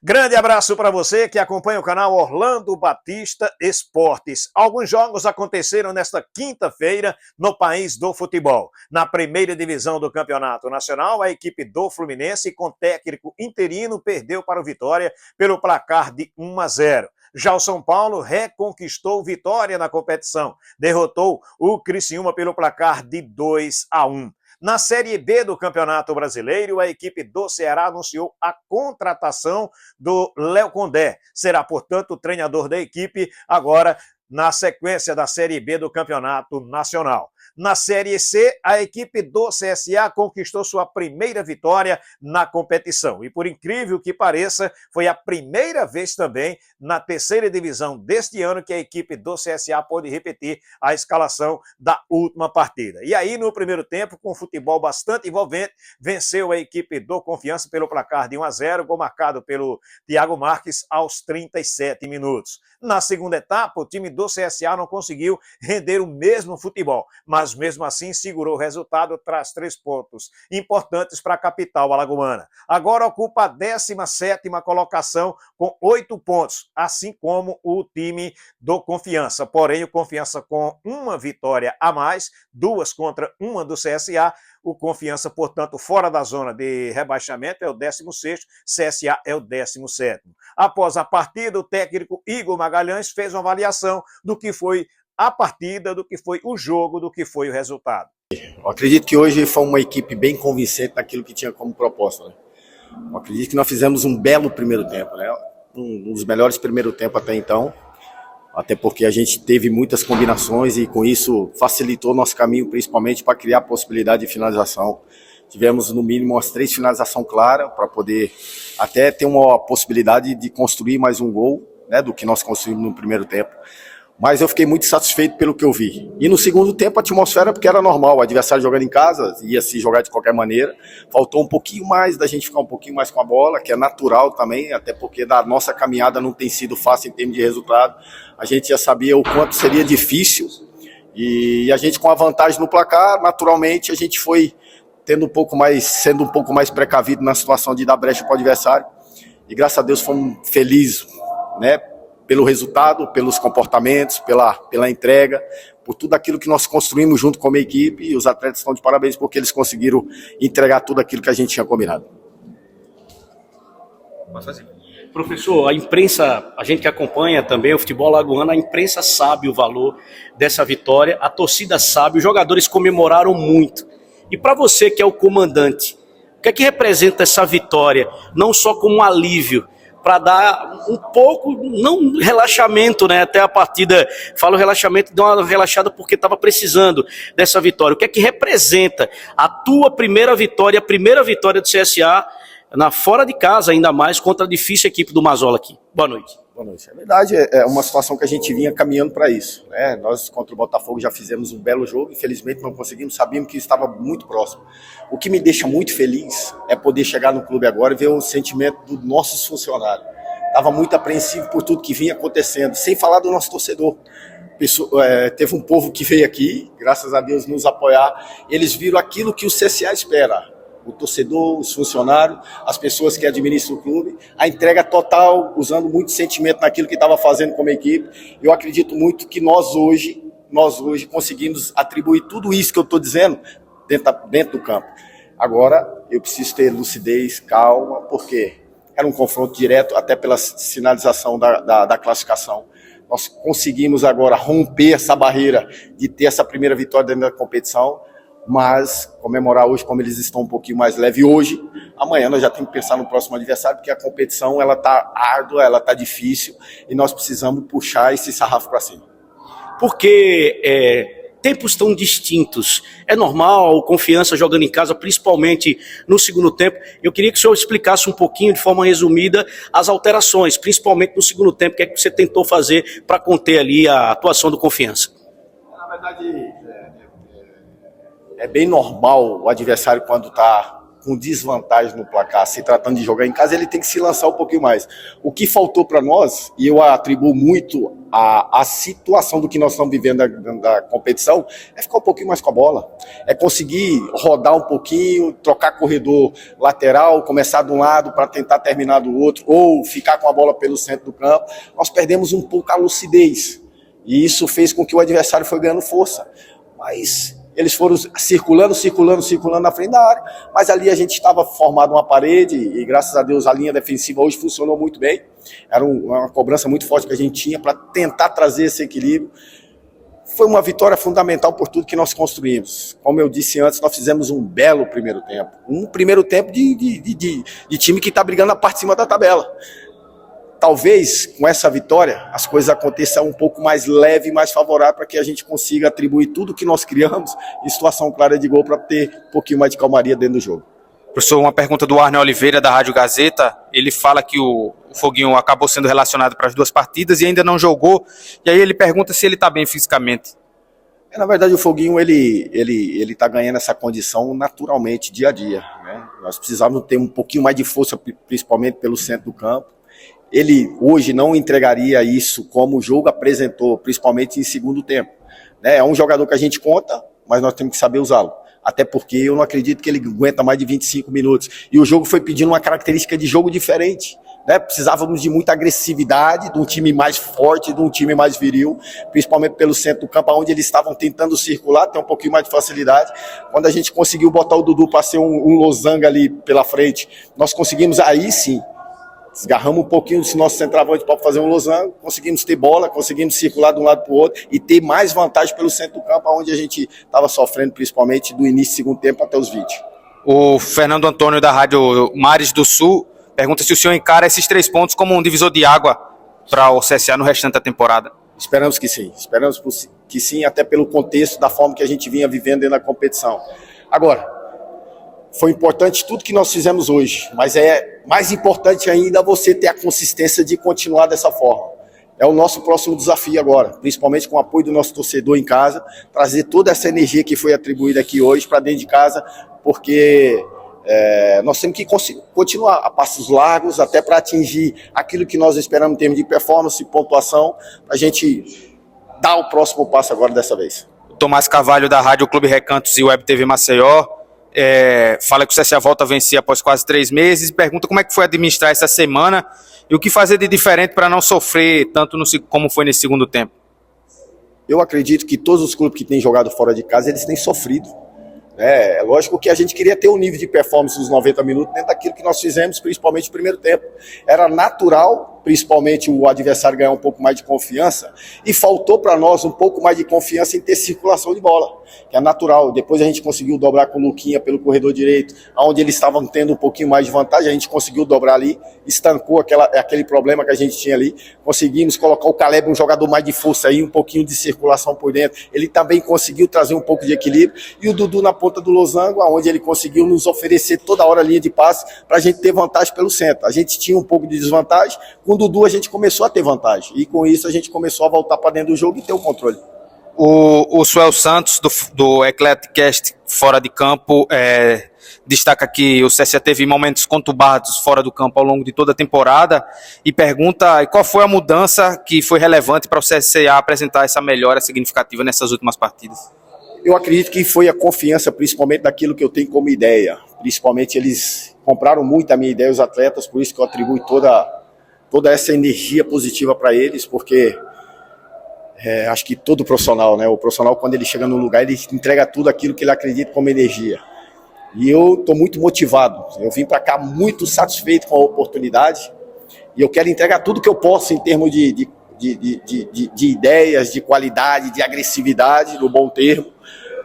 Grande abraço para você que acompanha o canal Orlando Batista Esportes. Alguns jogos aconteceram nesta quinta-feira no país do futebol. Na primeira divisão do Campeonato Nacional, a equipe do Fluminense, com técnico interino, perdeu para o Vitória pelo placar de 1-0. Já o São Paulo reconquistou vitória na competição. Derrotou o Criciúma pelo placar de 2-1. Na Série B do Campeonato Brasileiro, a equipe do Ceará anunciou a contratação do Léo Condé. Será, portanto, o treinador da equipe agora na sequência da Série B do Campeonato Nacional. Na Série C, a equipe do CSA conquistou sua primeira vitória na competição. E por incrível que pareça, foi a primeira vez também na terceira divisão deste ano que a equipe do CSA pôde repetir a escalação da última partida. E aí, no primeiro tempo, com futebol bastante envolvente, venceu a equipe do Confiança pelo placar de 1-0, gol marcado pelo Thiago Marques aos 37 minutos. Na segunda etapa, o time do CSA não conseguiu render o mesmo futebol, mas mesmo assim segurou o resultado, traz 3 pontos importantes para a capital alagoana. Agora ocupa a 17ª colocação com 8 pontos, assim como o time do Confiança. Porém, o Confiança com uma vitória a mais, 2 contra 1 do CSA, o Confiança, portanto, fora da zona de rebaixamento, é o 16º, CSA é o 17º. Após a partida, o técnico Igor Magalhães fez uma avaliação do que foi a partida, do que foi o jogo, do que foi o resultado. Eu acredito que hoje foi uma equipe bem convincente naquilo que tinha como proposta, né? Eu acredito que nós fizemos um belo primeiro tempo, né? Um dos melhores primeiros tempos até então, até porque a gente teve muitas combinações e com isso facilitou nosso caminho, principalmente para criar a possibilidade de finalização. Tivemos no mínimo umas 3 finalizações claras para poder até ter uma possibilidade de construir mais um gol, né, do que nós construímos no primeiro tempo. Mas eu fiquei muito satisfeito pelo que eu vi. E no segundo tempo a atmosfera, porque era normal, o adversário jogando em casa, ia se jogar de qualquer maneira. Faltou um pouquinho mais da gente ficar um pouquinho mais com a bola, que é natural também, até porque da nossa caminhada não tem sido fácil em termos de resultado. A gente já sabia o quanto seria difícil. E a gente com a vantagem no placar, naturalmente a gente foi sendo um pouco mais precavido na situação de dar brecha para o adversário. E graças a Deus fomos felizes, né? Pelo resultado, pelos comportamentos, pela entrega, por tudo aquilo que nós construímos junto com a equipe, e os atletas estão de parabéns porque eles conseguiram entregar tudo aquilo que a gente tinha combinado. Professor, a imprensa, a gente que acompanha também o futebol alagoano, a imprensa sabe o valor dessa vitória, a torcida sabe, os jogadores comemoraram muito. E para você que é o comandante, o que é que representa essa vitória, não só como um alívio, para dar um pouco, não relaxamento, né? Até a partida, falo relaxamento, deu uma relaxada porque estava precisando dessa vitória. O que é que representa a tua primeira vitória, a primeira vitória do CSA, fora de casa, ainda mais, contra a difícil equipe do Mazola aqui? Boa noite. Boa noite. É verdade, é uma situação que a gente vinha caminhando para isso, né? Nós contra o Botafogo já fizemos um belo jogo, infelizmente não conseguimos, sabíamos que estava muito próximo. O que me deixa muito feliz é poder chegar no clube agora e ver o sentimento dos nossos funcionários. Estava muito apreensivo por tudo que vinha acontecendo, sem falar do nosso torcedor. Teve um povo que veio aqui, graças a Deus, nos apoiar. Eles viram aquilo que o CSA espera. O torcedor, os funcionários, as pessoas que administram o clube, a entrega total, usando muito sentimento naquilo que estava fazendo como equipe. Eu acredito muito que nós hoje conseguimos atribuir tudo isso que eu estou dizendo dentro do campo. Agora, eu preciso ter lucidez, calma, porque era um confronto direto, até pela sinalização da classificação. Nós conseguimos agora romper essa barreira de ter essa primeira vitória dentro da competição, mas comemorar hoje como eles estão um pouquinho mais leve hoje. Amanhã nós já temos que pensar no próximo adversário, porque a competição ela está árdua, ela está difícil e nós precisamos puxar esse sarrafo para cima. Porque tempos tão distintos, é normal, Confiança jogando em casa, principalmente no segundo tempo. Eu queria que o senhor explicasse um pouquinho, de forma resumida, as alterações, principalmente no segundo tempo, o que é que você tentou fazer para conter ali a atuação do Confiança? Na verdade, é bem normal o adversário, quando está com desvantagem no placar, se tratando de jogar em casa, ele tem que se lançar um pouquinho mais. O que faltou para nós, e eu atribuo muito a situação do que nós estamos vivendo da competição, é ficar um pouquinho mais com a bola, é conseguir rodar um pouquinho, trocar corredor lateral, começar de um lado para tentar terminar do outro, ou ficar com a bola pelo centro do campo. Nós perdemos um pouco a lucidez, e isso fez com que o adversário foi ganhando força, mas eles foram circulando na frente da área, mas ali a gente estava formado uma parede e graças a Deus a linha defensiva hoje funcionou muito bem. Era uma cobrança muito forte que a gente tinha para tentar trazer esse equilíbrio. Foi uma vitória fundamental por tudo que nós construímos. Como eu disse antes, nós fizemos um belo primeiro tempo. Um primeiro tempo de time que está brigando na parte de cima da tabela. Talvez, com essa vitória, as coisas aconteçam um pouco mais leve e mais favorável para que a gente consiga atribuir tudo que nós criamos em situação clara de gol para ter um pouquinho mais de calmaria dentro do jogo. Professor, uma pergunta do Arne Oliveira, da Rádio Gazeta. Ele fala que o Foguinho acabou sendo relacionado para as 2 partidas e ainda não jogou. E aí ele pergunta se ele está bem fisicamente. Na verdade, o Foguinho ele tá ganhando essa condição naturalmente, dia a dia, né? Nós precisávamos ter um pouquinho mais de força, principalmente pelo centro do campo. Ele hoje não entregaria isso como o jogo apresentou, principalmente em segundo tempo, né? É um jogador que a gente conta, mas nós temos que saber usá-lo. Até porque eu não acredito que ele aguenta mais de 25 minutos. E o jogo foi pedindo uma característica de jogo diferente, né? Precisávamos de muita agressividade, de um time mais forte, de um time mais viril, principalmente pelo centro do campo, onde eles estavam tentando circular, ter um pouquinho mais de facilidade. Quando a gente conseguiu botar o Dudu para ser um losango ali pela frente, nós conseguimos aí sim, desgarramos um pouquinho do nosso centroavante para fazer um losango, conseguimos ter bola, conseguimos circular de um lado para o outro e ter mais vantagem pelo centro do campo, onde a gente estava sofrendo, principalmente do início do segundo tempo até os 20. O Fernando Antônio, da Rádio Mares do Sul, pergunta se o senhor encara esses 3 pontos como um divisor de água para o CSA no restante da temporada. Esperamos que sim, até pelo contexto da forma que a gente vinha vivendo dentro da competição. Agora, foi importante tudo que nós fizemos hoje, mas é mais importante ainda você ter a consistência de continuar dessa forma. É o nosso próximo desafio agora, principalmente com o apoio do nosso torcedor em casa, trazer toda essa energia que foi atribuída aqui hoje para dentro de casa, porque nós temos que continuar a passos largos até para atingir aquilo que nós esperamos em termos de performance e pontuação, para a gente dar o próximo passo agora dessa vez. O Tomás Carvalho, da Rádio Clube Recantos e Web TV Maceió, fala que o CSA volta a vencer após quase 3 meses e pergunta como é que foi administrar essa semana e o que fazer de diferente para não sofrer tanto como foi nesse segundo tempo. Eu acredito que todos os clubes que têm jogado fora de casa, eles têm sofrido. É lógico que a gente queria ter um nível de performance nos 90 minutos dentro daquilo que nós fizemos, principalmente no primeiro tempo. Era natural, principalmente o adversário ganhar um pouco mais de confiança, e faltou para nós um pouco mais de confiança em ter circulação de bola, que é natural. Depois a gente conseguiu dobrar com o Luquinha pelo corredor direito, onde eles estavam tendo um pouquinho mais de vantagem, a gente conseguiu dobrar ali, estancou aquele problema que a gente tinha ali, conseguimos colocar o Caleb, um jogador mais de força aí, um pouquinho de circulação por dentro, ele também conseguiu trazer um pouco de equilíbrio, e o Dudu na ponta do losango, onde ele conseguiu nos oferecer toda hora a linha de passe para a gente ter vantagem pelo centro. A gente tinha um pouco de desvantagem, com o Dudu a gente começou a ter vantagem, e com isso a gente começou a voltar para dentro do jogo e ter o controle. O Suel Santos, do Eclecticast fora de campo, destaca que o CSA teve momentos conturbados fora do campo ao longo de toda a temporada e pergunta qual foi a mudança que foi relevante para o CSA apresentar essa melhora significativa nessas últimas partidas. Eu acredito que foi a confiança, principalmente daquilo que eu tenho como ideia. Principalmente eles compraram muito a minha ideia, os atletas, por isso que eu atribuo toda essa energia positiva para eles, porque acho que todo profissional, né? O profissional, quando ele chega num lugar, ele entrega tudo aquilo que ele acredita como energia. E eu estou muito motivado. Eu vim para cá muito satisfeito com a oportunidade e eu quero entregar tudo que eu posso em termos de ideias, de qualidade, de agressividade, no bom termo.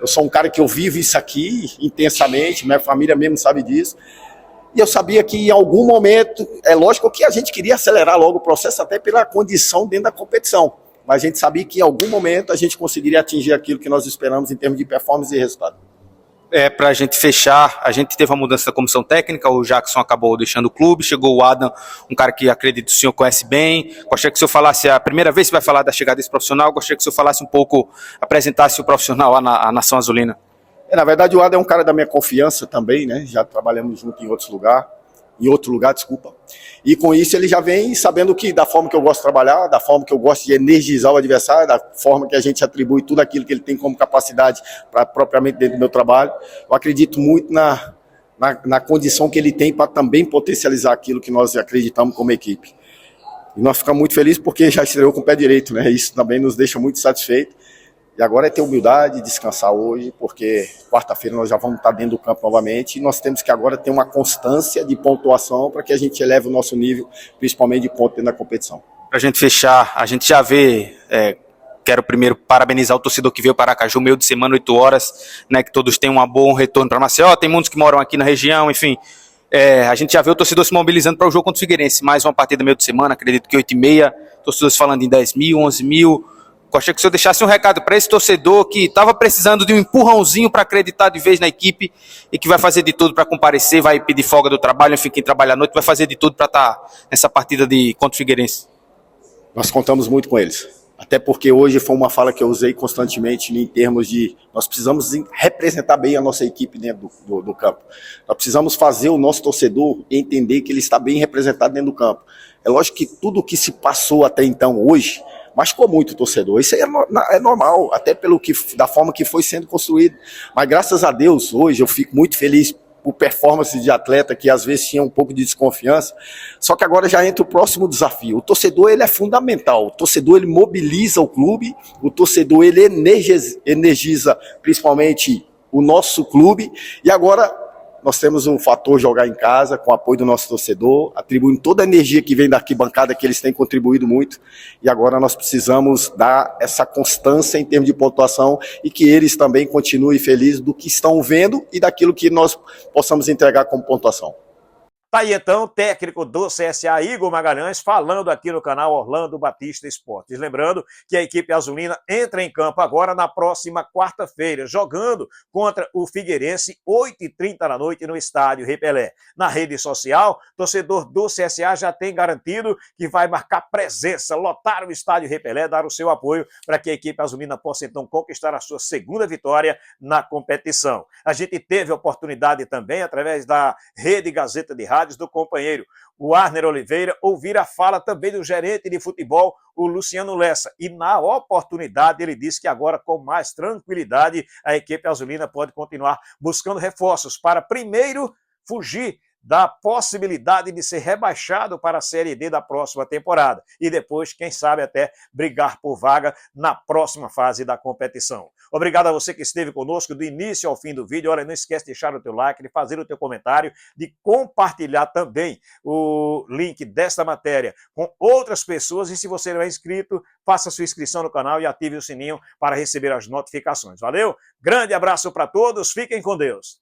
Eu sou um cara que eu vivo isso aqui intensamente, minha família mesmo sabe disso. E eu sabia que em algum momento, é lógico que a gente queria acelerar logo o processo, até pela condição dentro da competição. Mas a gente sabia que em algum momento a gente conseguiria atingir aquilo que nós esperamos em termos de performance e resultado. Para a gente fechar, a gente teve uma mudança da comissão técnica, o Jackson acabou deixando o clube, chegou o Adam, um cara que acredito que o senhor conhece bem. Gostaria que o senhor falasse, a primeira vez que vai falar da chegada desse profissional, gostaria que o senhor falasse um pouco, apresentasse o profissional à Nação Azulina. Na verdade, o Adam é um cara da minha confiança também, né? Já trabalhamos junto em outro lugar, desculpa. E com isso ele já vem sabendo que da forma que eu gosto de trabalhar, da forma que eu gosto de energizar o adversário, da forma que a gente atribui tudo aquilo que ele tem como capacidade para propriamente dentro do meu trabalho. Eu acredito muito na condição que ele tem para também potencializar aquilo que nós acreditamos como equipe. E nós ficamos muito felizes porque já estreou com o pé direito, né? Isso também nos deixa muito satisfeitos. E agora é ter humildade, descansar hoje, porque quarta-feira nós já vamos estar dentro do campo novamente e nós temos que agora ter uma constância de pontuação para que a gente eleve o nosso nível, principalmente de ponto dentro da competição. Para a gente fechar, a gente já vê, quero primeiro parabenizar o torcedor que veio para Aracaju, meio de semana, 8 horas, né, que todos tenham um bom retorno para Maceió, tem muitos que moram aqui na região, enfim. A gente já vê o torcedor se mobilizando para o jogo contra o Figueirense, mais uma partida meio de semana, acredito que 8h30, torcedores falando em 10 mil, 11 mil. Gostaria que o senhor deixasse um recado para esse torcedor que estava precisando de um empurrãozinho para acreditar de vez na equipe e que vai fazer de tudo para comparecer, vai pedir folga do trabalho, enfim, quem trabalha à noite vai fazer de tudo para estar nessa partida contra o Figueirense. Nós contamos muito com eles, até porque hoje foi uma fala que eu usei constantemente em termos de nós precisamos representar bem a nossa equipe dentro do campo. Nós precisamos fazer o nosso torcedor entender que ele está bem representado dentro do campo. É lógico que tudo o que se passou até então hoje machucou muito o torcedor, isso aí é normal, até da forma que foi sendo construído, mas graças a Deus, hoje eu fico muito feliz por performance de atleta que às vezes tinha um pouco de desconfiança, só que agora já entra o próximo desafio. O torcedor ele é fundamental, o torcedor ele mobiliza o clube, o torcedor ele energiza principalmente o nosso clube, e agora nós temos um fator jogar em casa, com o apoio do nosso torcedor, atribuindo toda a energia que vem da arquibancada, que eles têm contribuído muito, e agora nós precisamos dar essa constância em termos de pontuação e que eles também continuem felizes do que estão vendo e daquilo que nós possamos entregar como pontuação. Tá aí então, técnico do CSA, Igor Magalhães, falando aqui no canal Orlando Batista Esportes. Lembrando que a equipe azulina entra em campo agora na próxima quarta-feira, jogando contra o Figueirense, 8h30 da noite no estádio Rei Pelé. Na rede social, torcedor do CSA já tem garantido que vai marcar presença, lotar o estádio Rei Pelé, dar o seu apoio para que a equipe azulina possa então conquistar a sua segunda vitória na competição. A gente teve a oportunidade também, através da Rede Gazeta de Rádio, do companheiro, o Arner Oliveira, ouvir a fala também do gerente de futebol, o Luciano Lessa. E na oportunidade ele disse que agora com mais tranquilidade a equipe azulina pode continuar buscando reforços para primeiro fugir da possibilidade de ser rebaixado para a Série D da próxima temporada e depois, quem sabe, até brigar por vaga na próxima fase da competição. Obrigado a você que esteve conosco do início ao fim do vídeo. Olha, não esquece de deixar o teu like, de fazer o teu comentário, de compartilhar também o link desta matéria com outras pessoas e se você não é inscrito, faça sua inscrição no canal e ative o sininho para receber as notificações. Valeu? Grande abraço para todos, fiquem com Deus.